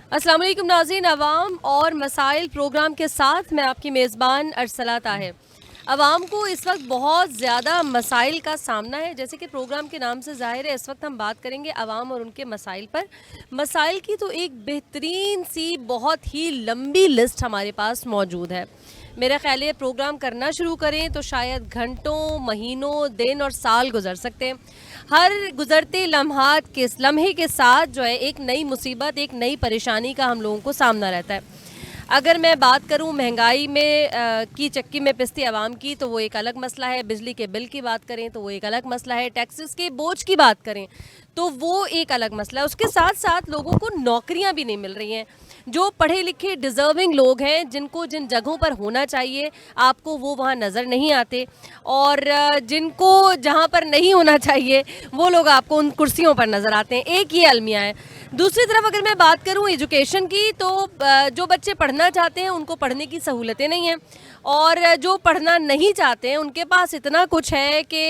अस्सलाम वालेकुम नाज़रीन, अवाम और मसाइल प्रोग्राम के साथ मैं आपकी मेज़बान अरसला ताहिर। अवाम को इस वक्त बहुत ज़्यादा मसाइल का सामना है। जैसे कि प्रोग्राम के नाम से ज़ाहिर है, इस वक्त हम बात करेंगे अवाम और उनके मसाइल पर। मसाइल की तो एक बेहतरीन सी बहुत ही लंबी लिस्ट हमारे पास मौजूद है। मेरा ख्याल है प्रोग्राम करना शुरू करें तो शायद घंटों, महीनों, दिन और साल गुजर सकते हैं। हर गुजरते लम्हे के साथ जो है एक नई मुसीबत, एक नई परेशानी का हम लोगों को सामना रहता है। अगर मैं बात करूं महंगाई में की चक्की में पिसती आवाम की, तो वो एक अलग मसला है। बिजली के बिल की बात करें तो वो एक अलग मसला है। टैक्सेस के बोझ की बात करें तो वो एक अलग मसला है। उसके साथ साथ लोगों को नौकरियां भी नहीं मिल रही हैं। जो पढ़े लिखे डिज़र्विंग लोग हैं, जिनको जिन जगहों पर होना चाहिए, आपको वो वहाँ नज़र नहीं आते। और जिनको जहाँ पर नहीं होना चाहिए, वो लोग आपको उन कुर्सियों पर नज़र आते हैं। एक ये अलमिया है। दूसरी तरफ अगर मैं बात करूं एजुकेशन की, तो जो बच्चे पढ़ना चाहते हैं उनको पढ़ने की सहूलतें नहीं हैं, और जो पढ़ना नहीं चाहते हैं उनके पास इतना कुछ है कि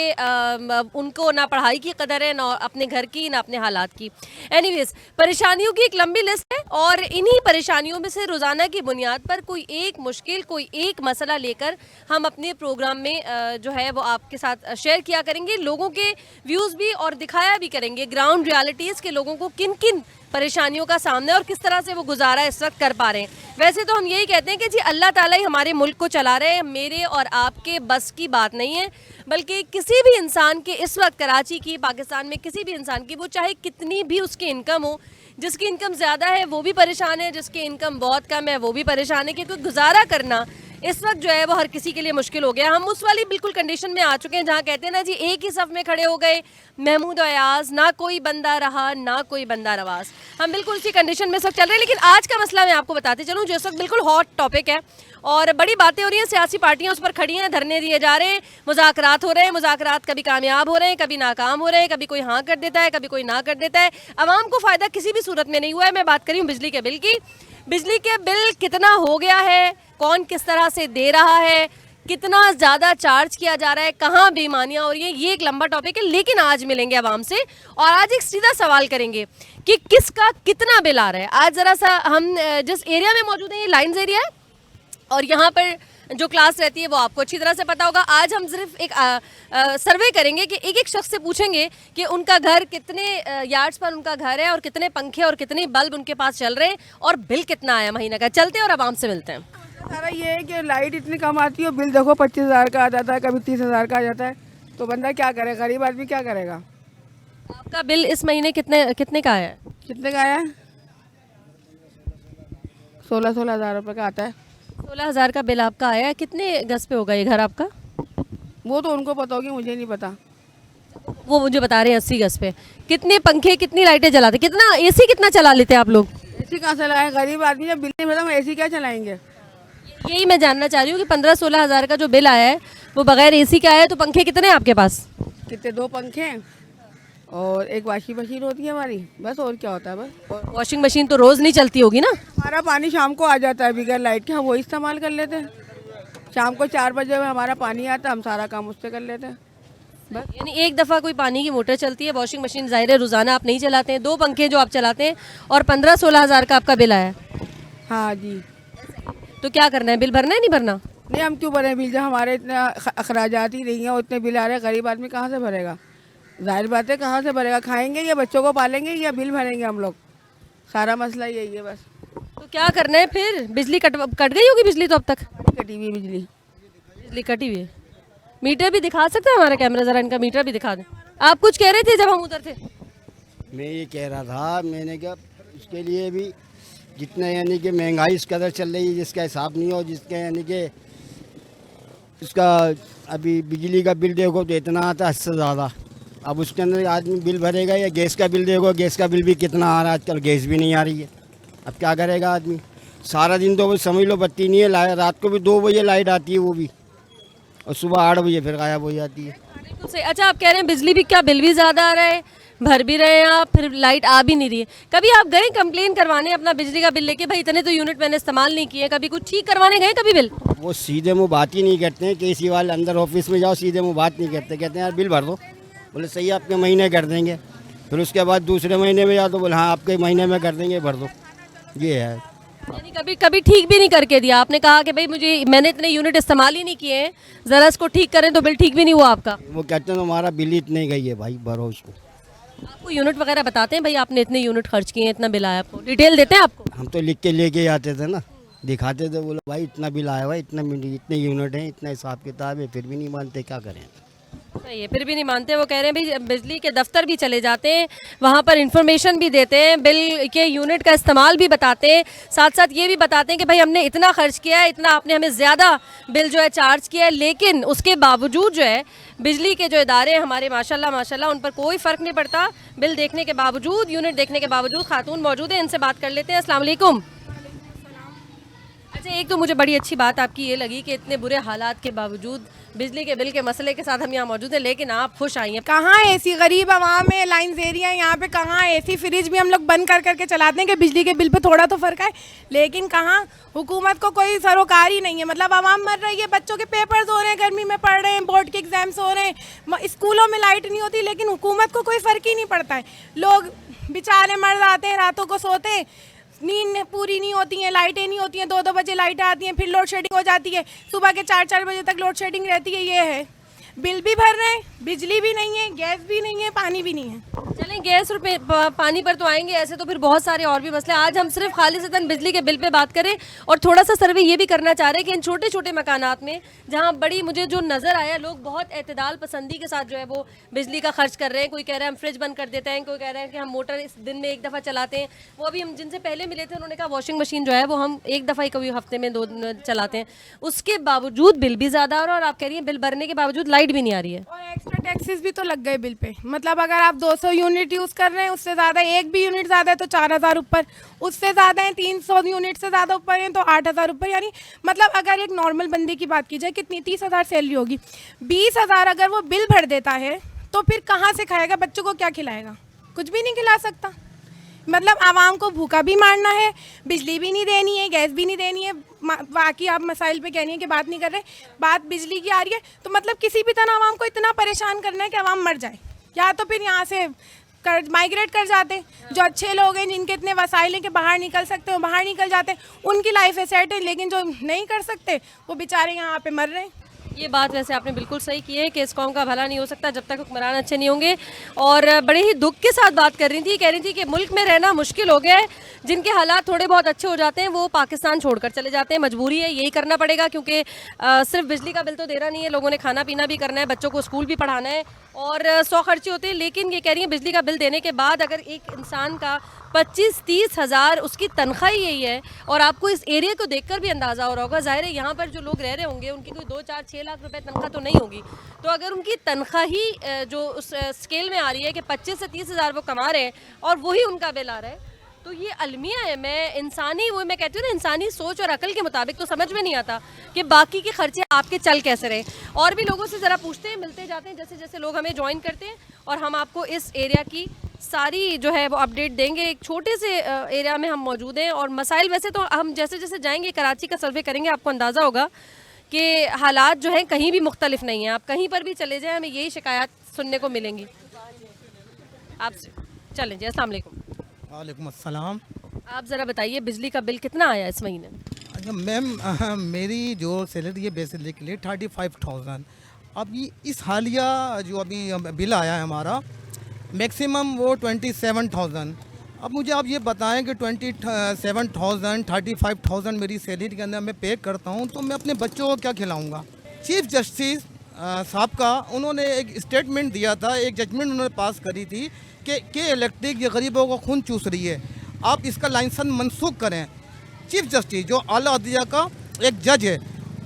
उनको ना पढ़ाई की कदर है, ना अपने घर की, ना अपने हालात की। एनीवेज, परेशानियों की एक लंबी लिस्ट है, और इन्हीं परेशानियों में से रोज़ाना की बुनियाद पर कोई एक मुश्किल, कोई एक मसला लेकर हम अपने प्रोग्राम में जो है वो आपके साथ शेयर किया करेंगे। लोगों के व्यूज़ भी और दिखाया भी करेंगे ग्राउंड रियलिटीज़ के लोगों को किन किन परेशानियों का सामना है और किस तरह से वो गुजारा इस वक्त कर पा रहे हैं। वैसे तो हम यही कहते हैं कि जी अल्लाह ताला ही हमारे मुल्क को चला रहे हैं, मेरे और आपके बस की बात नहीं है। बल्कि किसी भी इंसान के इस वक्त कराची की, पाकिस्तान में किसी भी इंसान की, वो चाहे कितनी भी उसकी इनकम हो, जिसकी इनकम ज़्यादा है वो भी परेशान है, जिसकी इनकम बहुत कम है वो भी परेशान है, क्योंकि गुजारा करना इस वक्त जो है वो हर किसी के लिए मुश्किल हो गया। हम उस वाली बिल्कुल कंडीशन में आ चुके हैं जहाँ कहते हैं ना जी, एक ही सफ में खड़े हो गए महमूद अयाज, ना कोई बंदा रहा ना कोई बंदा रवास। हम बिल्कुल उसी कंडीशन में इस वक्त चल रहे हैं। लेकिन आज का मसला मैं आपको बताते चलूँ जो इस वक्त बिल्कुल हॉट टॉपिक है, और बड़ी बातें हो रही हैं, सियासी पार्टियां उस पर खड़ी हैं, धरने दिए जा रहे हैं, मुज़ाकरात हो रहे हैं। मुज़ाकरात कभी कामयाब हो रहे हैं, कभी नाकाम हो रहे हैं, कभी कोई हाँ कर देता है, कभी कोई ना कर देता है। आवाम को फ़ायदा किसी भी सूरत में नहीं हुआ है। मैं बात कर रही हूँ बिजली के बिल की। बिजली के बिल कितना हो गया है, कौन किस तरह से दे रहा है, कितना ज़्यादा चार्ज किया जा रहा है, कहाँ बेईमानियाँ हो रही हैं, ये एक लंबा टॉपिक है। लेकिन आज मिलेंगे आवाम से और आज एक सीधा सवाल करेंगे कि किसका कितना बिल आ रहा है। आज ज़रा सा हम जिस एरिया में मौजूद हैं, ये लाइन्स एरिया है, और यहाँ पर जो क्लास रहती है वो आपको अच्छी तरह से पता होगा। आज हम सिर्फ एक सर्वे करेंगे कि एक एक शख्स से पूछेंगे कि उनका घर कितने यार्ड्स पर उनका घर है, और कितने पंखे और कितने बल्ब उनके पास चल रहे हैं, और बिल कितना आया महीने का। चलते हैं और आवाम से मिलते हैं। सारा ये है कि लाइट इतनी कम आती है, बिल देखो 25,000 का आ जाता है, कभी 30,000 का आ जाता है, तो बंदा क्या करे, गरीब आदमी क्या करेगा। आपका बिल इस महीने कितने कितने का आया है? कितने का आया है? 16-16 हज़ार रुपये का आता है। 16,000 का बिल आपका आया है। कितने गज पे होगा ये घर आपका? वो तो उनको पता होगी, मुझे नहीं पता। वो मुझे बता रहे हैं 80 गज पे। कितने पंखे, कितनी लाइटें जलाते, कितना एसी कितना चला लेते हैं आप लोग? एसी कहाँ से लगाए, गरीब आदमी जब बिल नहीं भरता, हम एसी क्या चलाएंगे। यही मैं जानना चाह रही हूँ कि 15-16 हज़ार का जो बिल आया है वो बगैर एसी का आया है, तो पंखे कितने हैं आपके पास? कितने, 2 पंखे हैं और एक वॉशिंग मशीन होती है हमारी, बस। और क्या होता है, बस। वॉशिंग मशीन तो रोज़ नहीं चलती होगी ना? हमारा पानी शाम को आ जाता है बगैर लाइट के, हम वो इस्तेमाल कर लेते हैं। शाम को 4 बजे में हमारा पानी आता है, हम सारा काम उससे कर लेते हैं, बस। यानी एक दफ़ा कोई पानी की मोटर चलती है, वॉशिंग मशीन ज़ाहिर है रोज़ाना आप नहीं चलाते हैं, 2 पंखे जो आप चलाते हैं, और 15-16 हज़ार का आपका बिल आया है। हाँ जी। तो क्या करना है, बिल भरना है नहीं भरना? नहीं, हम क्यों भरें बिल जब हमारे इतने अखराजात ही नहीं है, और इतने बिल आ रहे हैं, गरीब आदमी कहाँ से भरेगा। जाहिर बात है, कहाँ से भरेगा। खाएंगे या बच्चों को पालेंगे या बिल भरेंगे हम लोग, सारा मसला यही है, बस। तो क्या करना है फिर? बिजली कट गई होगी बिजली तो अब तक? कटी हुई बिजली। बिजली कटी हुई है। मीटर भी दिखा सकते हैं हमारा कैमरा? ज़रा इनका मीटर भी दिखा दें। आप कुछ कह रहे थे जब हम उधर थे? मैं ये कह रहा था, मैंने कहा उसके लिए भी जितना यानी कि महंगाई इस कदर चल रही है, जिसका हिसाब नहीं हो, जिसका यानी कि उसका अभी बिजली का बिल देखो तो इतना आता है, हद से ज़्यादा। अब उसके अंदर आदमी बिल भरेगा, या गैस का बिल देखो, गैस का बिल भी कितना आ रहा है आजकल, गैस भी नहीं आ रही है। अब क्या करेगा आदमी। सारा दिन तो समझ लो बत्ती नहीं है, रात को भी 2 बजे लाइट आती है वो भी, और सुबह 8 बजे फिर गायब हो जाती है। बिल्कुल सही। अच्छा, आप कह रहे हैं बिजली भी, क्या बिल भी ज़्यादा आ रहा है, भर भी रहे हैं आप, फिर लाइट आ भी नहीं रही है। कभी आप गए कंप्लेन करवाने अपना बिजली का बिल लेके, भाई इतने तो यूनिट मैंने इस्तेमाल नहीं किए? कभी कुछ ठीक करवाने गए कभी बिल? वो सीधे मुँह बात ही नहीं करते हैं, केसी वाले अंदर ऑफिस में जाओ, सीधे मुँह बात नहीं करते, कहते हैं यार बिल भर दो। बोले सही है, आपके महीने कर देंगे। फिर उसके बाद दूसरे महीने में जाओ तो बोले हाँ आपके महीने में कर देंगे, भर दो। ये है। यानी कभी कभी ठीक भी नहीं करके दिया, आपने कहा कि भाई मुझे मैंने इतने यूनिट इस्तेमाल ही नहीं किए हैं, ज़रा इसको ठीक करें, तो बिल ठीक भी नहीं हुआ आपका। वो कहते हैं हमारा बिल इतने ही गई है भाई, भरो उसको। आपको यूनिट वगैरह बताते हैं भाई आपने इतने यूनिट खर्च किए हैं, इतना बिल आया, आपको डिटेल देते हैं आपको? हम तो लिख के लेके आते थे ना, दिखाते थे, बोले भाई इतना बिल आया हुआ है, इतने यूनिट हैं, इतना हिसाब किताब है, फिर भी नहीं मानते, क्या करें। सही है, फिर भी नहीं मानते। वो कह रहे हैं भाई बिजली के दफ्तर भी चले जाते हैं, वहाँ पर इंफॉर्मेशन भी देते हैं, बिल के यूनिट का इस्तेमाल भी बताते हैं, साथ साथ ये भी बताते हैं कि भाई हमने इतना खर्च किया है, इतना आपने हमें ज़्यादा बिल जो है चार्ज किया है, लेकिन उसके बावजूद जो है बिजली के जो इदारे हैं हमारे माशाल्लाह माशाल्लाह उन पर कोई फ़र्क नहीं पड़ता। बिल देखने के बावजूद, यूनिट देखने के बावजूद खातून मौजूद है, इनसे बात कर लेते हैं। अस्सलाम वालेकुम। अच्छा, एक तो मुझे बड़ी अच्छी बात आपकी ये लगी कि इतने बुरे हालात के बावजूद बिजली के बिल के मसले के साथ हम यहाँ मौजूद हैं, लेकिन आप खुश आई हैं। कहाँ एसी, गरीब आवाम है, लाइन्स एरिया है, यहाँ पे कहाँ एसी फ्रिज भी हम लोग बंद कर करके चलाते हैं कि बिजली के बिल पे थोड़ा तो फर्क है, लेकिन कहाँ हुकूमत को कोई सरोकार ही नहीं है। मतलब आवाम मर रही है, बच्चों के पेपर्स हो रहे हैं, गर्मी में पढ़ रहे हैं, बोर्ड के एग्जाम्स हो रहे हैं, स्कूलों में लाइट नहीं होती, लेकिन हुकूमत को कोई फ़र्क ही नहीं पड़ता है। लोग बेचारे मर जाते हैं, रातों को सोते हैं, नींद पूरी नहीं होती है, लाइटें नहीं होती हैं, 2-2 बजे लाइटें आती हैं, फिर लोड शेडिंग हो जाती है, सुबह के 4-4 बजे तक लोड शेडिंग रहती है। ये है, बिल भी भर रहे हैं, बिजली भी नहीं है, गैस भी नहीं है, पानी भी नहीं है। चलें गैस और पानी पर तो आएंगे, ऐसे तो फिर बहुत सारे और भी मसले। आज हम सिर्फ खालिसतन बिजली के बिल पे बात करें और थोड़ा सा सर्वे ये भी करना चाह रहे हैं कि इन छोटे छोटे मकानात में जहाँ बड़ी मुझे जो नज़र आया, लोग बहुत एतदाल पसंदी के साथ जो है वो बिजली का खर्च कर रहे हैं। कोई कह रहा है हम फ्रिज बंद कर देते हैं, कोई कह रहा है कि हम मोटर इस दिन में एक दफ़ा चलाते हैं। वो अभी हम जिनसे पहले मिले थे उन्होंने कहा वॉशिंग मशीन जो है वो हम एक दफ़ा ही कभी हफ्ते में 2 दिन चलाते हैं, उसके बावजूद बिल भी ज़्यादा आ रहा है और आप कह रही हैं बिल भरने के बावजूद लाइट भी नहीं आ रही है। और एक्स्ट्रा टैक्सेस भी तो लग गए बिल पे। मतलब अगर आप 200 यूनिट यूज़ कर रहे हैं, उससे ज़्यादा एक भी यूनिट ज़्यादा है तो 4000 ऊपर, उससे ज़्यादा है 300 यूनिट से ज़्यादा ऊपर हैं तो 8000 ऊपर। यानी मतलब अगर एक नॉर्मल बंदे की बात की जाए, कितनी 30,000 सैलरी होगी, 20,000 अगर वो बिल भर देता है तो फिर कहाँ से खाएगा, बच्चों को क्या खिलाएगा? कुछ भी नहीं खिला सकता। मतलब आवाम को भूखा भी मारना है, बिजली भी नहीं देनी है, गैस भी नहीं देनी है। बाकी आप मसाइल पे कह रही हैं कि बात नहीं कर रहे, बात बिजली की आ रही है, तो मतलब किसी भी तरह आवाम को इतना परेशान करना है कि आवाम मर जाए, या तो फिर यहाँ से माइग्रेट कर जाते हैं। जो अच्छे लोग हैं, जिनके इतने वसाइल हैं कि बाहर निकल सकते हो, बाहर निकल जाते हैं, उनकी लाइफ है सेट है, लेकिन जो नहीं कर सकते वो बेचारे यहाँ पे मर रहे हैं। ये बात वैसे आपने बिल्कुल सही की है कि इस कौम का भला नहीं हो सकता जब तक हुक्मरान अच्छे नहीं होंगे। और बड़े ही दुख के साथ बात कर रही थी, कह रही थी कि मुल्क में रहना मुश्किल हो गया है, जिनके हालात थोड़े बहुत अच्छे हो जाते हैं वो पाकिस्तान छोड़कर चले जाते हैं, मजबूरी है, यही करना पड़ेगा, क्योंकि सिर्फ बिजली का बिल तो देना नहीं है, लोगों ने खाना पीना भी करना है, बच्चों को स्कूल भी पढ़ाना है और 100 खर्चे होते हैं। लेकिन ये कह रही है बिजली का बिल देने के बाद अगर एक इंसान का 25-30 हज़ार उसकी तनख्वाह ही यही है, और आपको इस एरिया को देखकर भी अंदाज़ा हो रहा होगा, ज़ाहिर है यहाँ पर जो लोग रह रहे होंगे उनकी कोई 2-4-6 लाख रुपए तनख्वाह तो नहीं होगी, तो अगर उनकी तनख्वाह ही जो उस स्केल में आ रही है कि 25 से 30 हज़ार वो कमा रहे हैं और वही उनका बिल आ रहा है, तो ये अलमिया है। मैं कहती हूँ ना, इंसानी सोच और अकल के मुताबिक तो समझ में नहीं आता कि बाकी के खर्चे आपके चल कैसे रहे। और भी लोगों से ज़रा पूछते हैं, मिलते जाते हैं, जैसे जैसे लोग हमें ज्वाइन करते हैं, और हम आपको इस एरिया की सारी जो है वो अपडेट देंगे। एक छोटे से एरिया में हम मौजूद हैं और मसाइल वैसे तो हम जैसे जैसे जाएंगे कराची का सर्वे करेंगे, आपको अंदाज़ा होगा कि हालात जो हैं कहीं भी मुख्तलिफ नहीं हैं। आप कहीं पर भी चले जाएं, हमें यही शिकायत सुनने को मिलेंगी आपसे। चलें जी, अस्सलाम वालेकुम। वालेकुम अस्सलाम। आप ज़रा बताइए बिजली का बिल कितना आया इस महीने? अच्छा मैम, मेरी जो सैलरी है बेसिकली 35,000। अब ये इस हालिया जो अभी बिल आया है हमारा, मैक्सिमम वो 27,000। अब मुझे आप ये बताएं कि 27,000 35,000 मेरी सैलरी के अंदर मैं पे करता हूँ, तो मैं अपने बच्चों को क्या खिलाऊँगा? चीफ जस्टिस साहब का उन्होंने एक स्टेटमेंट दिया था, एक जजमेंट उन्होंने पास करी थी कि इलेक्ट्रिक ये गरीबों को खून चूस रही है, आप इसका लाइसेंस मनसूख करें। चीफ जस्टिस जो आला अदलिया का एक जज है,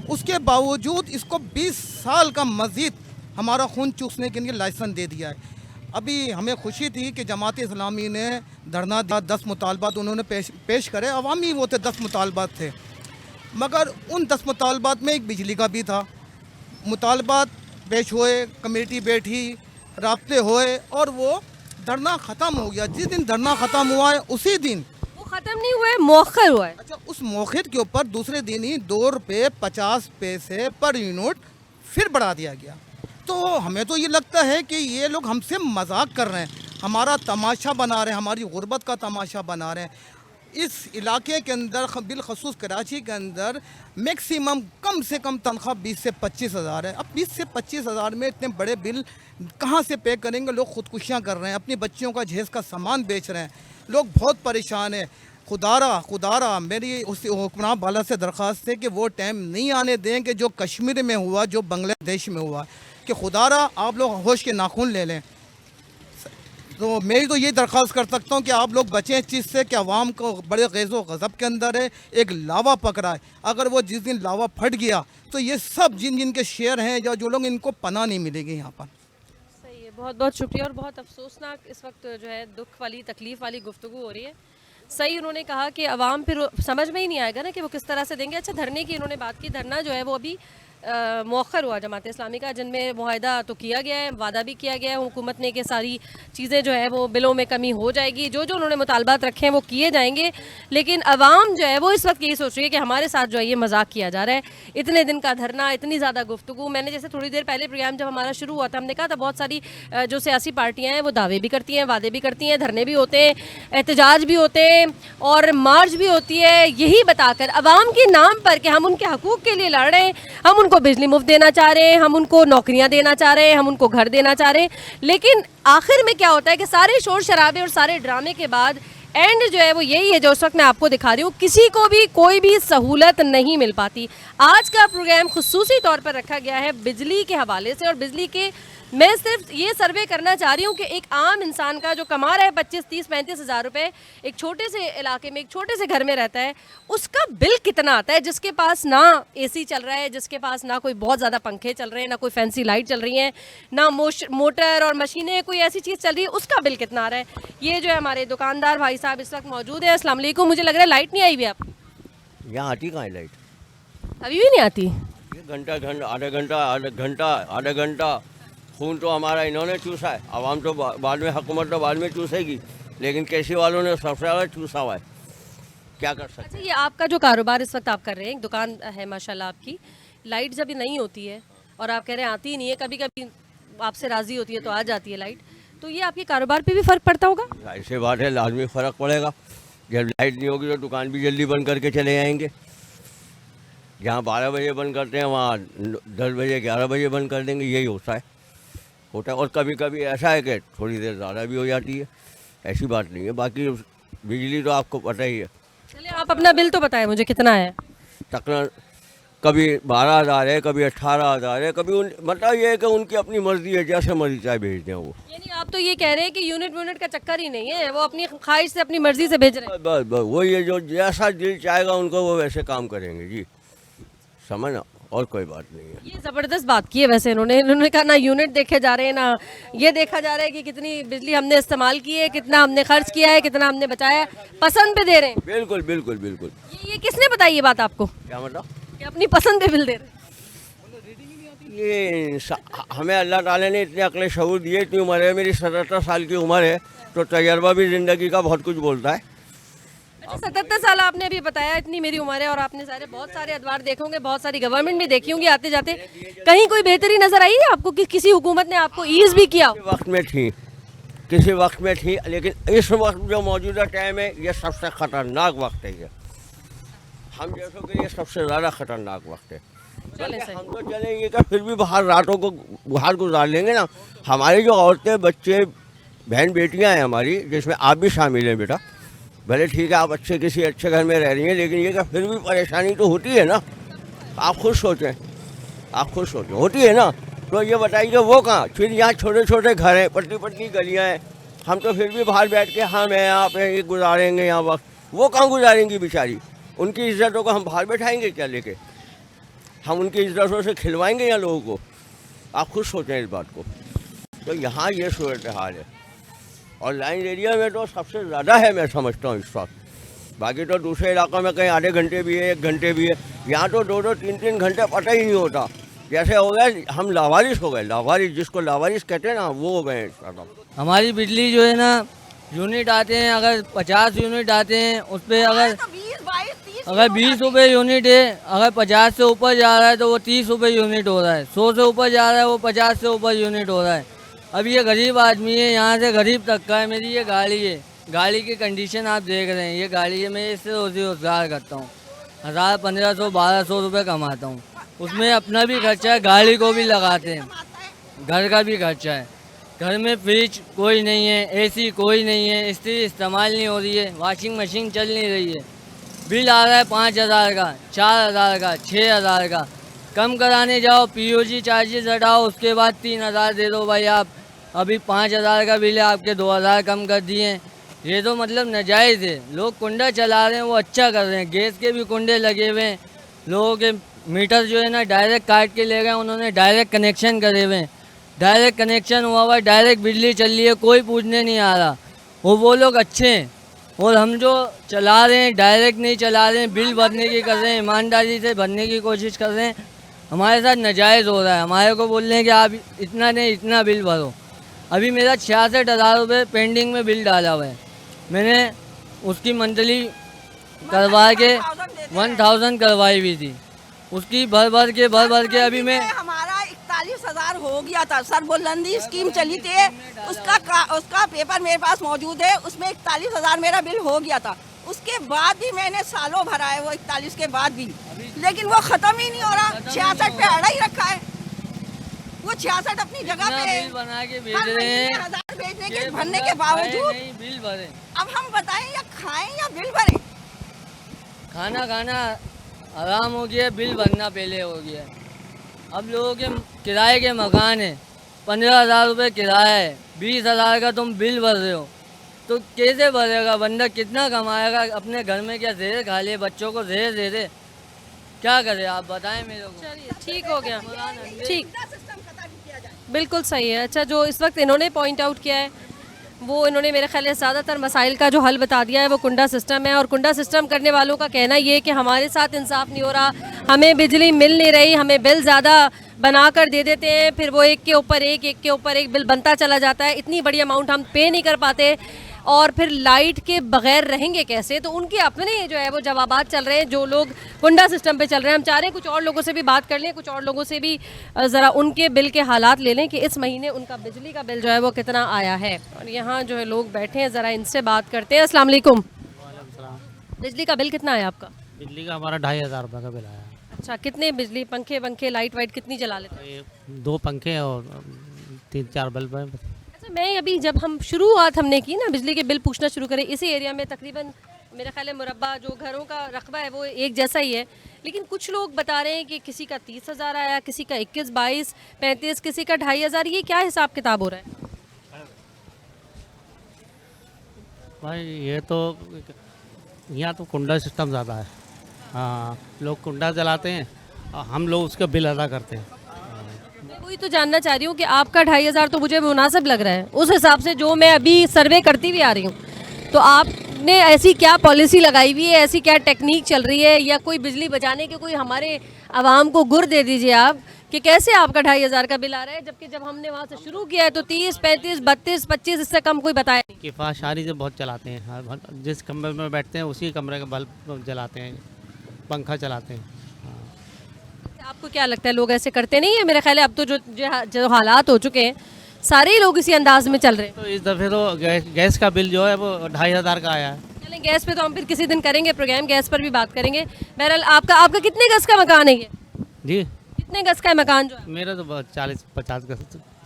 उसके बावजूद इसको 20 साल का मज़ीद हमारा खून चूसने के लिए लाइसेंस दे दिया है। अभी हमें खुशी थी कि जमात इस्लामी ने धरना दिया, 10 मुतालबात उन्होंने पेश करे, अवामी वो थे 10 मुतालबात थे, मगर उन 10 मुतालबात में एक बिजली का भी था। मुतालबात पेश हुए, कमेटी बैठी, राब्ते हुए और वो धरना ख़त्म हो गया। जिस दिन धरना ख़त्म हुआ है उसी दिन वो ख़त्म नहीं हुआ है, मौखर हुआ है। अच्छा, उस मौखिर के ऊपर दूसरे दिन ही 2 रुपये 50 पैसे पर यूनिट फिर बढ़ा दिया गया। तो हमें तो ये लगता है कि ये लोग हमसे मजाक कर रहे हैं, हमारा तमाशा बना रहे हैं, हमारी गुर्बत का तमाशा बना रहे हैं। इस इलाके के अंदर बिलखसूस कराची के अंदर मैक्सिमम कम से कम तनख्वाह 20 से 25 हज़ार है। अब 20 से 25 हज़ार में इतने बड़े बिल कहाँ से पे करेंगे? लोग ख़ुदकुशियाँ कर रहे हैं, अपनी बच्चियों का जहेज़ का सामान बेच रहे हैं, लोग बहुत परेशान हैं। खुदारा मेरी उस हुक्मरान वाला से दरख्वास्त है कि वो टाइम नहीं आने दें कि जो कश्मीर में हुआ, जो बांग्लादेश में हुआ, कि खुदारा आप लोग होश के नाखून ले लें। तो मैं तो ये दरख्वास्त कर सकता हूँ कि आप लोग बचें इस चीज़ से कि अवाम को बड़े गैज़ो गज़ब के अंदर है, एक लावा पकड़ा है। अगर वो जिस दिन लावा फट गया तो ये सब जिन के शेयर हैं या जो लोग, इनको पनाह नहीं मिलेगी यहाँ पर। सही है, बहुत बहुत शुक्रिया। और बहुत अफसोसनाक इस वक्त जो है दुख वाली तकलीफ़ वाली गुफ्तगू हो रही है। सही उन्होंने कहा कि अवाम फिर समझ में ही नहीं आएगा ना कि वो किस तरह से देंगे। अच्छा, धरने की इन्होंने बात की, धरना जो है वो अभी मौखर हुआ जमात इस्लामी का, जिनमें मुआहदा तो किया गया है, वादा भी किया गया है हुकूमत ने कि सारी चीज़ें जो है वो बिलों में कमी हो जाएगी, जो जो उन्होंने मुतालबात रखे हैं वो किए जाएंगे। लेकिन अवाम जो है वो इस वक्त यही सोच रही है कि हमारे साथ जो है ये मजाक किया जा रहा है। इतने दिन का धरना, इतनी ज़्यादा गुफ्तगू। मैंने जैसे थोड़ी देर पहले प्रोग्राम जब हमारा शुरू हुआ था, हमने कहा था बहुत सारी जो सियासी पार्टियाँ हैं वो दावे भी करती हैं, वादे भी करती हैं, धरने भी होते हैं, एहतजाज भी होते हैं और मार्च भी होती है, यही बताकर अवाम के नाम पर कि हम उनके हकूक़ के लिए लड़ रहे हैं, हम उनको बिजली मुफ्त देना चाह रहे हैं, हम उनको नौकरियां देना चाह रहे हैं, हम उनको घर देना चाह रहे हैं। लेकिन आखिर में क्या होता है कि सारे शोर शराबे और सारे ड्रामे के बाद एंड जो है वो यही है जो उस वक्त मैं आपको दिखा रही हूँ, किसी को भी कोई भी सहूलत नहीं मिल पाती। आज का प्रोग्राम खुसूसी तौर पर रखा गया है बिजली के हवाले से, और बिजली के मैं सिर्फ ये सर्वे करना चाह रही हूँ कि एक आम इंसान का जो कमा रहा है 25, 30, 35 हज़ार रुपये, एक छोटे से इलाके में, एक छोटे से घर में रहता है, उसका बिल कितना आता है? जिसके पास ना एसी चल रहा है, जिसके पास ना कोई बहुत ज़्यादा पंखे चल रहे हैं, ना कोई फैंसी लाइट चल रही हैं, ना मोटर और मशीनें, कोई ऐसी चीज़ चल रही है, उसका बिल कितना आ रहा है? ये जो है हमारे दुकानदार भाई साहब इस वक्त मौजूद है। अस्सलाम वालेकुम। मुझे लग रहा है लाइट नहीं आई हुई आप यहाँ आती कहाँ है लाइट? अभी भी नहीं आती? ये आधा घंटा खून तो हमारा इन्होंने चूसा है। आवाम तो बाद में, हुकूमत तो बाद में चूसेगी, लेकिन कैसी वालों ने सबसे ज़्यादा चूसा हुआ है। क्या कर सकते अच्छा, ये आपका जो कारोबार इस वक्त आप कर रहे हैं, एक दुकान है माशाल्लाह आपकी, लाइट जब नहीं होती है और आप कह रहे हैं आती ही नहीं है, कभी कभी आपसे राज़ी होती है तो आ जाती है लाइट, तो ये आपके कारोबार पे भी फ़र्क पड़ता होगा? हैं? ऐसे बात है, लाजमी फ़र्क पड़ेगा। जब लाइट नहीं होगी तो दुकान भी जल्दी बंद करके चले जाएंगे। जहाँ 12 बजे बंद करते हैं वहाँ 10 बजे 11 बजे बंद कर देंगे। यही होता है। और कभी कभी ऐसा है कि थोड़ी देर ज़्यादा भी हो जाती है, ऐसी बात नहीं है। बाकी बिजली तो आपको पता ही है। चलिए आप अपना बिल तो बताएं मुझे कितना है? तकरीबन कभी 12,000 है, कभी 18,000 है, कभी मतलब ये है कि उनकी अपनी मर्जी है, जैसे मर्जी चाहे भेज दें वो। यानी आप तो ये कह रहे हैं कि यूनिट का चक्कर ही नहीं है, वो अपनी ख्वाहिश से अपनी मर्जी से भेज रहे हैं। बस वही है, जो जैसा दिल चाहेगा उनको वो वैसे काम करेंगे जी, समझना, और कोई बात नहीं है। ये ज़बरदस्त बात की है वैसे इन्होंने कहा ना यूनिट देखे जा रहे हैं, ना ये देखा जा रहा है कि कितनी बिजली हमने इस्तेमाल की है, कितना हमने खर्च किया है, कितना हमने बचाया, पसंद पे दे रहे हैं। बिल्कुल बिल्कुल बिल्कुल। ये किसने बताई ये बात आपको क्या मतलब? कि अपनी पसंद पे बिल दे रहे हैं? हमें अल्लाह ताला ने इतने अक्ल शऊर दिए, इतनी उम्र है, मेरी 77 साल की उम्र है, तो तजर्बा भी ज़िंदगी का बहुत कुछ बोलता है। अच्छा, 77 साल आपने अभी बताया, इतनी मेरी उम्र है, और आपने बहुत सारे अदवार देखे होंगे, बहुत सारी गवर्नमेंट भी देखी होंगी आते जाते, कहीं कोई बेहतरी नजर आई है आपको कि किसी हुकूमत ने आपको ईज भी किया? किसी वक्त में थी, लेकिन इस वक्त जो मौजूदा टाइम है ये सबसे ख़तरनाक वक्त है। ये हम जैसों के लिए सबसे ज़्यादा ख़तरनाक वक्त है। हम तो चलेंगे क्या, फिर भी बाहर रातों को बाहर गुजार लेंगे ना। हमारी जो औरतें, बच्चे, बहन बेटियां हैं हमारी, जिसमें आप भी शामिल हैं बेटा, भले ठीक है आप किसी अच्छे घर में रह रही हैं, लेकिन ये क्या फिर भी परेशानी तो होती है ना। आप खुद सोचें, होती है ना। तो ये बताइए वो कहाँ, फिर यहाँ छोटे छोटे घर हैं, पतली पतली गलियाँ हैं, हम तो फिर भी बाहर बैठ के हम हैं यहाँ पे ये गुजारेंगे यहाँ वक्त, वो कहाँ गुजारेंगी बेचारी? उनकी इज्जतों को हम बाहर बैठाएंगे क्या लेके? हम उनकी इज्जतों से खिलवाएंगे यहाँ लोगों को? आप खुद सोचें इस बात को। तो यहाँ ये सूरत हाल है, और लाइन एरिया में तो सबसे ज़्यादा है मैं समझता हूँ इस वक्त। बाकी तो दूसरे इलाकों में कहीं आधे घंटे भी है, 1 घंटे भी है, यहाँ तो 2-2, 3-3 घंटे पता ही नहीं होता। जैसे हो गए हम लावारिस हो गए, लावारिस जिसको लावारिस कहते हैं ना, वो हो गए। हमारी बिजली जो है ना, यूनिट आते हैं, अगर 50 यूनिट आते हैं उस पर अगर 20 रुपये यूनिट है, अगर 50 से ऊपर जा रहा है तो वो 30 रुपये यूनिट हो रहा है, 100 से ऊपर जा रहा है वो 50 से ऊपर यूनिट हो रहा है। अब ये गरीब आदमी है, यहाँ से गरीब तबका है, मेरी ये गाड़ी है, गाड़ी की कंडीशन आप देख रहे हैं, ये गाड़ी है, मैं इससे रोजी रोजगार करता हूँ, 1000 1500 1200 रुपये कमाता हूँ, उसमें अपना भी खर्चा है, गाड़ी को भी लगाते हैं, घर का भी खर्चा है। घर में फ्रिज कोई नहीं है, एसी कोई नहीं है, इस्त्री इस्तेमाल नहीं हो रही है, वॉशिंग मशीन चल नहीं रही है, बिल आ रहा है 5000 का, 4000 का, 6000 का। कम कराने जाओ, पीओजी चार्जेस हटाओ, उसके बाद 3000 दे दो भाई आप, अभी 5000 का बिल है, आपके 2000 कम कर दिए हैं। ये तो मतलब नाजायज़ है। लोग कुंडा चला रहे हैं, वो अच्छा कर रहे हैं, गैस के भी कुंडे लगे हुए हैं, लोगों के मीटर जो है ना डायरेक्ट काट के ले गए, उन्होंने डायरेक्ट कनेक्शन करे हुए हैं, डायरेक्ट कनेक्शन हुआ हुआ, डायरेक्ट बिजली चल रही है, कोई पूछने नहीं आ रहा। वो लोग अच्छे हैं, और हम जो चला रहे हैं डायरेक्ट नहीं चला रहे हैं, बिल भरने की कर रहे हैं, ईमानदारी से भरने की कोशिश कर रहे हैं, हमारे साथ नाजायज़ हो रहा है। हमारे को बोल रहे हैं कि आप इतना नहीं इतना बिल भरो। अभी मेरा 66,000 रुपये पेंडिंग में बिल डाला हुआ है, मैंने उसकी मंथली करवा के 1000 करवाई हुई थी, उसकी भर भर के अभी मैं हमारा 41,000 हो गया था। सर बुलंदी स्कीम चली थी, उसका पेपर मेरे पास मौजूद है, उसमें 41,000 मेरा बिल हो गया था। उसके बाद भी मैंने सालों भरा है, वो 41 के बाद भी, लेकिन वो खत्म ही नहीं हो रहा। 66 पे अड़ा ही रखा है, वो 66 अपनी जगह पे बिल बना के भेज रहे हैं, 1000 भेजने के भरने के बावजूद नहीं बिल भरे। अब हम बताएं या खाएं या बिल भरें? खाना आराम हो गया, बिल भरना पहले हो गया। अब लोगों के किराए के मकान है, 15,000 रुपये किराया है, 20,000 का तुम बिल भर रहे हो, तो कैसे भरेगा बंदा? कितना कमाएगा? अपने घर में क्या जहर खा ले, बच्चों को जहर दे दे, क्या करे आप बताएं मेरे को। चलिए ठीक हो गया, ठीक, बिल्कुल सही है। अच्छा, जो इस वक्त इन्होंने पॉइंट आउट किया है, वो इन्होंने मेरे ख्याल से ज़्यादातर मसाइल का जो हल बता दिया है, वो कुंडा सिस्टम है। और कुंडा सिस्टम करने वालों का कहना ये है कि हमारे साथ इंसाफ नहीं हो रहा, हमें बिजली मिल नहीं रही, हमें बिल ज़्यादा बना कर दे देते हैं, फिर वो एक के ऊपर एक बिल बनता चला जाता है, इतनी बड़ी अमाउंट हम पे नहीं कर पाते, और फिर लाइट के बगैर रहेंगे कैसे? तो उनके अपने जो है वो जवाबात चल रहे हैं, जो लोग कुंडा सिस्टम पे चल रहे हैं। हम चाह रहे हैं कुछ और लोगों से भी बात कर लें, कुछ और लोगों से भी ज़रा उनके बिल के हालात ले लें कि इस महीने उनका बिजली का बिल जो है वो कितना आया है। और यहाँ जो है लोग बैठे हैं, ज़रा इनसे बात करते हैं। अस्सलाम वालेकुम। बिजली का बिल कितना आया आपका? बिजली का हमारा 2,500 रुपये का बिल आया। अच्छा, कितने बिजली पंखे लाइट वाइट कितनी चला लेते हैं? ये 2 पंखे और 3-4 बल्ब हैं। अच्छा, मैं अभी जब हम शुरुआत हमने की ना बिजली के बिल पूछना शुरू करें, इसी एरिया में तकरीबन मेरा ख्याल है मुरब्बा जो घरों का रकबा है वो एक जैसा ही है, लेकिन कुछ लोग बता रहे हैं कि किसी का 30,000 आया, किसी का 21, 22, 35, किसी का 2,500। ये क्या हिसाब किताब हो रहा है? भाई ये तो यहाँ तो कुंडा सिस्टम ज़्यादा है। हाँ, लोग कुंडा जलाते हैं और हम लोग उसका बिल अदा करते हैं। मैं वही तो जानना चाह रही हूँ कि आपका 2,500 तो मुझे मुनासिब लग रहा है उस हिसाब से जो मैं अभी सर्वे करती भी आ रही हूँ। तो आपने ऐसी क्या पॉलिसी लगाई हुई है, ऐसी क्या टेक्निक चल रही है, या कोई बिजली बचाने के कोई हमारे आवाम को गुर दे दीजिए आप कि कैसे आपका 2,500 का बिल आ रहा है, जबकि जब हमने वहाँ से शुरू किया है तो 30, 35, 32, 25 इससे कम कोई बताया नहीं। किफ़ाशारी से बहुत चलाते हैं। हाँ, जिस कमरे में बैठते हैं उसी कमरे का बल्ब जलाते हैं, पंखा चलाते हैं। आपको क्या लगता है लोग ऐसे करते नहीं है? मेरा ख्याल है अब तो जो हालात हो चुके हैं सारे ही लोग इसी अंदाज में चल रहे हैं। तो इस दफ़े तो गैस का बिल जो है वो 2,500 का आया है। चलें, गैस पे तो हम फिर किसी दिन करेंगे प्रोग्राम, गैस पर भी बात करेंगे। बहरहाल आपका कितने गज का मकान है ये? जी, कितने गज का है मकान जो है? मेरा तो 40-50 का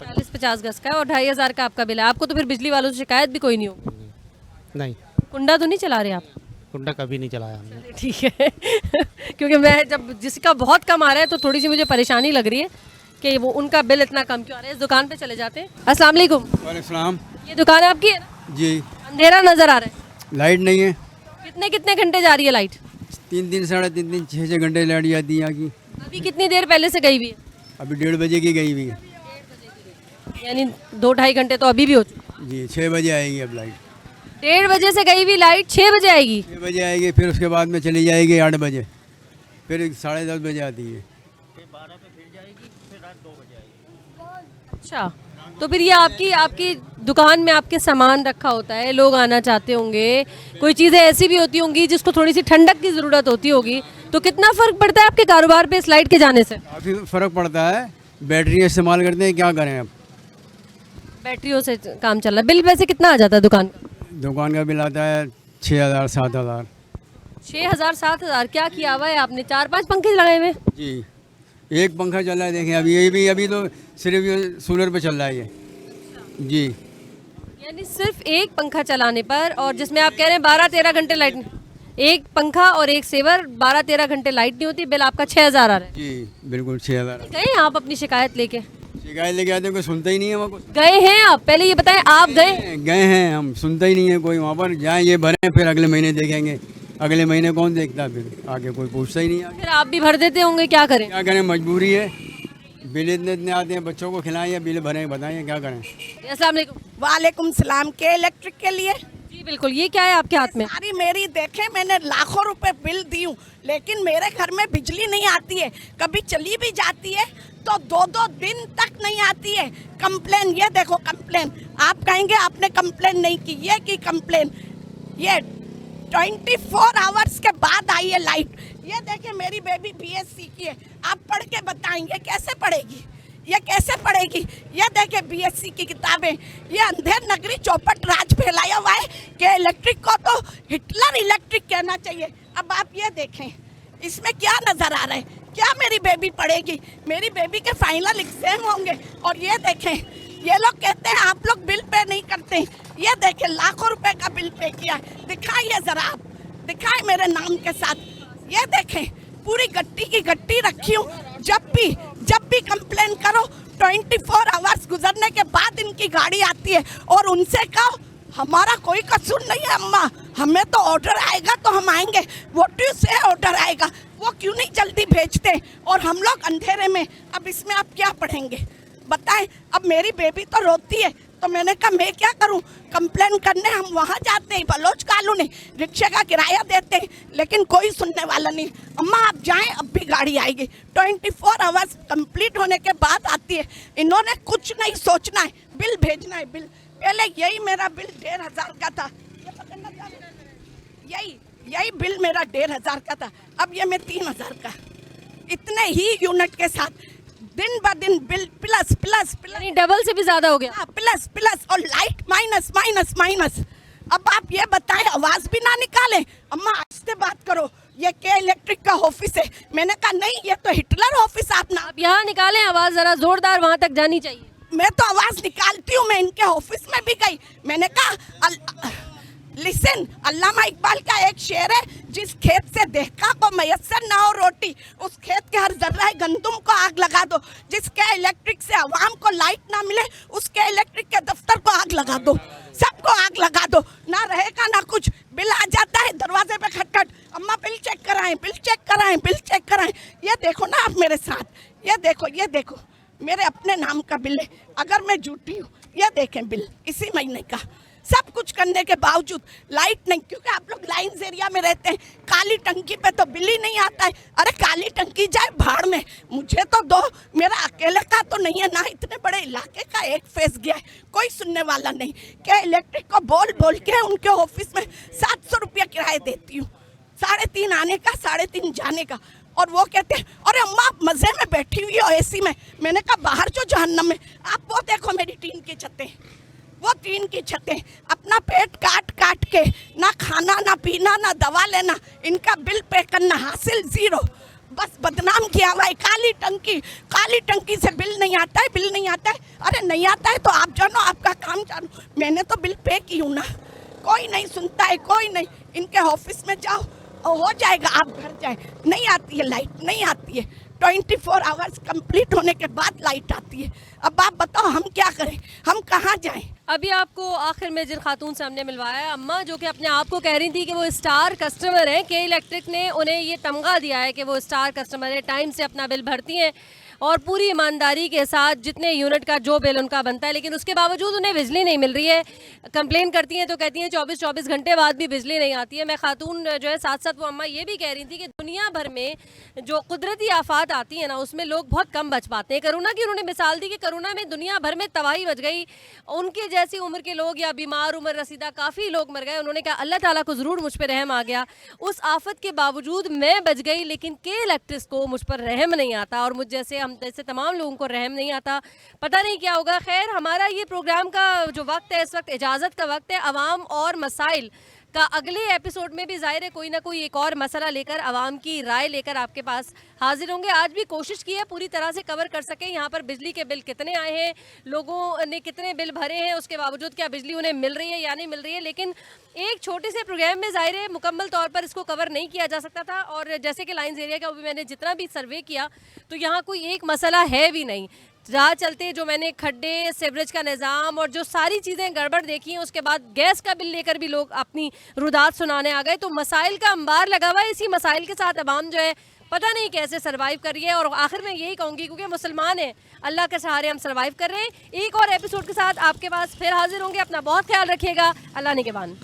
40-50 गज का है और 2,500 का आपका बिल है। आपको तो फिर बिजली वालों से शिकायत भी कोई नहीं होगी? नहीं, कुंडा तो नहीं चला रहे आप? कुंडा कभी नहीं चलाया हमने। ठीक है क्योंकि मैं जब जिसका बहुत कम आ रहा है तो थोड़ी सी मुझे परेशानी लग रही है कि वो उनका बिल इतना कम क्यों आ रहा है। इस दुकान पे चले जाते हैं। अस्सलाम वालेकुम। वालेकुम। ये दुकान आपकी है ना? जी। अंधेरा नजर आ रहा है, लाइट नहीं है। कितने घंटे जा रही है लाइट? 3 साढ़े 3 6 घंटे लाइट जाती है यहाँ की। अभी कितनी देर पहले से गई हुई है? अभी 1:30 बजे की गई हुई है। यानी 2-2.5 घंटे तो अभी भी हो चुके। जी, 6 बजे आएगी अब लाइट। 1:30 बजे से गई हुई लाइट 6 बजे आएगी? 6 बजे आएगी, फिर उसके बाद में चली जाएगी 8 बजे, फिर 10:30 बजे आती है। अच्छा, तो फिर ये आपकी दुकान में आपके सामान रखा होता है, लोग आना चाहते होंगे, कोई चीज़ें ऐसी भी होती होंगी जिसको थोड़ी सी ठंडक की ज़रूरत होती होगी, तो कितना फ़र्क पड़ता है आपके कारोबार पे इस लाइट के जाने से? काफ़ी फ़र्क पड़ता है। बैटरी इस्तेमाल करते हैं, क्या करें अब। बैटरियों से काम चल रहा है। बिल वैसे कितना आ जाता है दुकान का? दुकान का बिल आता है 6,000 7,000 6,000 7,000 क्या किया हुआ है आपने? 4-5 पंखे लगाए हुए? जी। एक पंखा चल रहा है, देखें अभी ये भी अभी तो सिर्फ ये सोलर पे चल रहा है ये। जी। यानी सिर्फ एक पंखा चलाने पर, और जिसमें आप कह रहे हैं 12-13 घंटे लाइट, एक पंखा और एक सेवर 12-13 घंटे लाइट नहीं होती, बिल आपका 6,000 आ रहा है। जी बिल्कुल 6,000। गए आप अपनी शिकायत लेके? शिकायत लेके आते हैं, कोई सुनता ही नहीं है वहाँ कुछ। गए हैं आप? पहले ये बताएं, आप गए? गए हैं हम, सुनता ही नहीं है कोई वहाँ पर। जाएँ ये भरें, फिर अगले महीने देखेंगे। अगले महीने कौन देखता है? फिर आगे कोई पूछता ही नहीं है। फिर आप भी भर देते होंगे, क्या करें? क्या करें, मजबूरी है। बिल इतने आते हैं, बच्चों को खिलाएं या बिल भरें, बताएं क्या करें। अस्सलाम वालेकुम। वालेकुम सलाम। के इलेक्ट्रिक के लिए जी बिल्कुल, ये क्या है आपके हाथ में? सारी मेरी देखे, मैंने लाखों रुपए बिल दी हूँ, लेकिन मेरे घर में बिजली नहीं आती है। कभी चली भी जाती है तो 2-2 दिन तक नहीं आती है। कंप्लेन, ये देखो कंप्लेन। आप कहेंगे आपने कंप्लेन नहीं की, ये की कंप्लेन। ये 24 आवर्स के बाद आई है लाइट। ये देखिए मेरी बेबी बीएससी की है, आप पढ़ के बताएंगे कैसे पढ़ेगी, ये कैसे पढ़ेगी? ये देखिए बीएससी की किताबें। ये अंधेर नगरी चौपट राज फैलाया हुआ है कि इलेक्ट्रिक को तो हिटलर इलेक्ट्रिक कहना चाहिए। अब आप ये देखें, इसमें क्या नजर आ रहा है? क्या मेरी बेबी पढ़ेगी? मेरी बेबी के फाइनल एग्जाम होंगे। और ये देखें, ये लोग कहते हैं आप लोग बिल पे नहीं करते। ये देखें लाखों रुपए का बिल पे किया है। दिखाइए जरा, आप दिखाए मेरे नाम के साथ। ये देखें पूरी गट्टी की गट्टी रखी हूँ। जब भी कंप्लेन करो 24 आवर्स गुजरने के बाद इनकी गाड़ी आती है। और उनसे कहो हमारा कोई कसूर नहीं है अम्मा, हमें तो ऑर्डर आएगा तो हम आएंगे। व्हाट यू से ऑर्डर आएगा, वो क्यों नहीं जल्दी भेजते? और हम लोग अंधेरे में, अब इसमें आप क्या पढ़ेंगे बताएं? अब मेरी बेबी तो रोती है, तो मैंने कहा मैं क्या करूं? कंप्लेन करने हम वहां जाते हैं बलोच कॉलोनी, रिक्शे का किराया देते हैं, लेकिन कोई सुनने वाला नहीं। अम्मा आप जाएं, अब भी गाड़ी आएगी। 24 आवर्स कंप्लीट होने के बाद आती है। इन्होंने कुछ नहीं सोचना है, बिल भेजना है। बिल पहले यही मेरा बिल 1,500 का था, यही बिल मेरा 1,500 का था। अब ये मैं 3,000 का, इतने ही यूनिट के साथ दिन ब दिन bill plus plus plus, double से भी ज्यादा हो गया। प्लस प्लस, और लाइट माइनस माइनस माइनस। अब आप ये बताएं, आवाज भी ना निकाले। अम्मा आस्ते बात करो, ये के इलेक्ट्रिक का ऑफिस है। मैंने कहा नहीं, ये तो हिटलर ऑफिस। आप यहाँ निकालें आवाज जरा जोरदार, वहां तक जानी चाहिए। मैं तो आवाज निकालती हूँ, मैं इनके ऑफिस में भी गई। मैंने कहा लिसन, अल्लामा इकबाल का एक शेर है, जिस खेत से देहका को मयसर ना हो रोटी, उस खेत के हर जर्रा गंदुम को आग लगा दो। जिसके इलेक्ट्रिक से आवाम को लाइट ना मिले, उसके इलेक्ट्रिक के दफ्तर को आग लगा दो, सबको आग लगा दो। ना रहेगा ना कुछ, बिल आ जाता है दरवाजे पे खटखट, अम्मा बिल चेक कराएं, बिल चेक कराएं, बिल चेक कराएं। ये देखो ना आप मेरे साथ, ये देखो मेरे अपने नाम का बिल है। अगर मैं झूठी हूँ, ये देखें बिल इसी महीने का। सब कुछ करने के बावजूद लाइट नहीं, क्योंकि आप लोग लाइन्स एरिया में रहते हैं। काली टंकी पे तो बिल ही नहीं आता है। अरे काली टंकी जाए भाड़ में, मुझे तो दो, मेरा अकेले का तो नहीं है ना, इतने बड़े इलाके का एक फेस गया है, कोई सुनने वाला नहीं। क्या इलेक्ट्रिक को बोल के उनके ऑफिस में 700 रुपया किराया देती हूँ, 3.5 आने का 3.5 जाने का। और वो कहते हैं अरे अम्मा आप मजे में बैठी हुई हो एसी में। मैंने कहा बाहर जो जहन्नम में, आप वो देखो मेरी टीन की छतें, वो टीन की छतें, अपना पेट काट के ना खाना ना पीना ना दवा लेना, इनका बिल पे करना हासिल 0। बस बदनाम किया हुआ है। काली टंकी से बिल नहीं आता है, बिल नहीं आता है। अरे नहीं आता है तो आप जानो, आपका काम जानो, मैंने तो बिल पे की हूँ ना। कोई नहीं सुनता है, कोई नहीं। इनके ऑफिस में जाओ और हो जाएगा, आप घर जाए। नहीं आती है लाइट, नहीं आती है। 24 आवर्स कंप्लीट होने के बाद लाइट आती है। अब आप बताओ हम क्या करें, हम कहाँ जाएं? अभी आपको आखिर में जिन खातून से हमने मिलवाया है, अम्मा जो कि अपने आप को कह रही थी कि वो स्टार कस्टमर हैं, के इलेक्ट्रिक ने उन्हें ये तमगा दिया है कि वो स्टार कस्टमर है, टाइम से अपना बिल भरती हैं और पूरी ईमानदारी के साथ जितने यूनिट का जो बिल उनका बनता है, लेकिन उसके बावजूद उन्हें बिजली नहीं मिल रही है। कंप्लेन करती हैं तो कहती हैं 24-24 घंटे बाद भी बिजली नहीं आती है। मैं खातून जो है साथ साथ वो अम्मा ये भी कह रही थी कि दुनिया भर में जो कुदरती आफात आती है ना, उसमें लोग बहुत कम बच पाते हैं। करोना की उन्होंने मिसाल दी कि करोना में दुनिया भर में तबाही मच गई, उनके जैसी उम्र के लोग या बीमार उम्र रसीदा काफ़ी लोग मर गए। उन्होंने कहा अल्लाह ताला को ज़रूर मुझ पर रहम आ गया, उस आफत के बावजूद मैं बच गई, लेकिन के इलेक्ट्रिक को मुझ पर रहम नहीं आता। और मुझ जैसे हम हम जैसे तमाम लोगों को रहम नहीं आता, पता नहीं क्या होगा। खैर, हमारा ये प्रोग्राम का जो वक्त है इस वक्त इजाज़त का वक्त है। अवाम और मसाइल का अगले एपिसोड में भी ज़ाहिर है कोई ना कोई एक और मसला लेकर, आवाम की राय लेकर आपके पास हाजिर होंगे। आज भी कोशिश की है पूरी तरह से कवर कर सकें यहाँ पर बिजली के बिल कितने आए हैं, लोगों ने कितने बिल भरे हैं, उसके बावजूद क्या बिजली उन्हें मिल रही है या नहीं मिल रही है। लेकिन एक छोटे से प्रोग्राम में ज़ाहिर है मुकम्मल तौर पर इसको कवर नहीं किया जा सकता था। और जैसे कि लाइन्स एरिया का भी मैंने जितना भी सर्वे किया तो यहाँ कोई एक मसला है भी नहीं। राह चलते जो मैंने खड्डे, सीवरेज का निज़ाम और जो सारी चीज़ें गड़बड़ देखी हैं, उसके बाद गैस का बिल लेकर भी लोग अपनी रुदात सुनाने आ गए। तो मसाइल का अंबार लगा हुआ है। इसी मसाइल के साथ अवाम जो है पता नहीं कैसे सर्वाइव कर रही है। और आखिर में यही कहूँगी क्योंकि मुसलमान हैं, अल्लाह के सहारे हम सर्वाइव कर रहे हैं। एक और एपिसोड के साथ आपके पास फिर हाजिर होंगे। अपना बहुत ख्याल रखिएगा। अल्लाह निगहबान।